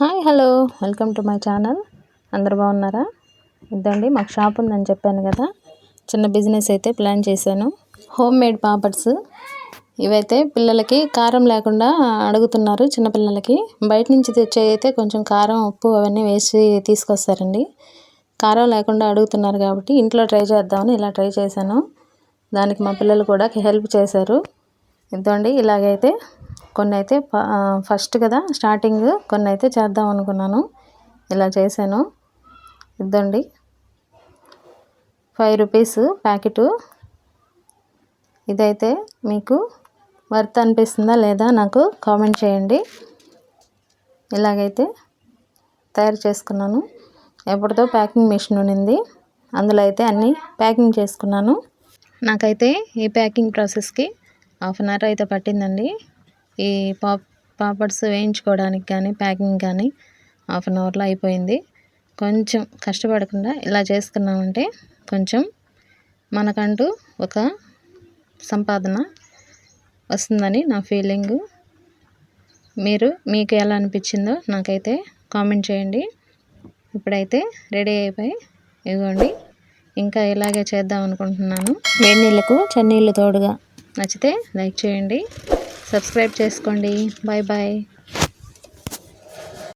Hi hello welcome to my channel. అందరు బాగున్నారా? ఇదండి మాకు షాప్ ఉందని చెప్పాను కదా, చిన్న బిజినెస్ అయితే ప్లాన్ చేశాను. హోమ్ మేడ్ పాపడ్స్ ఇవైతే పిల్లలకి కారం లేకుండా అడుగుతున్నారు. చిన్నపిల్లలకి బయట నుంచి తెచ్చే అయితే కొంచెం కారం ఉప్పు అవన్నీ వేసి తీసుకొస్తారండి. కారం లేకుండా అడుగుతున్నారు కాబట్టి ఇంట్లో ట్రై చేద్దామని ఇలా ట్రై చేశాను. దానికి మా పిల్లలు కూడా హెల్ప్ చేశారు. ఇదండి ఇలాగైతే కొన్ని అయితే ఫస్ట్ కదా స్టార్టింగ్, కొన్ని అయితే చేద్దాం అనుకున్నాను, ఇలా చేశాను. ఇదండి 5 రూపీస్ ప్యాకెటు. ఇదైతే మీకు వర్త్ అనిపిస్తుందా లేదా నాకు కామెంట్ చేయండి. ఇలాగైతే తయారు చేసుకున్నాను. ఎప్పటితో ప్యాకింగ్ మిషన్ ఉన్నింది, అందులో అయితే అన్నీ ప్యాకింగ్ చేసుకున్నాను. నాకైతే ఈ ప్యాకింగ్ ప్రాసెస్కి 1/2 అవర్ అయితే పట్టిందండి. ఈ పాపడ్స్ వేయించుకోవడానికి కానీ ప్యాకింగ్ కానీ 1/2 అవర్లో అయిపోయింది. కొంచెం కష్టపడకుండా ఇలా చేసుకున్నామంటే కొంచెం మనకంటూ ఒక సంపాదన వస్తుందని నా ఫీలింగు. మీకు ఎలా అనిపించిందో నాకైతే కామెంట్ చేయండి. ఇప్పుడైతే రెడీ అయిపోయి ఇదిగోండి, ఇంకా ఇలాగే చేద్దాం అనుకుంటున్నాను. వేడి నీళ్ళకు చన్నీళ్ళు తోడుగా. నచ్చితే లైక్ చేయండి, సబ్స్క్రైబ్ చేసుకోండి. Bye bye.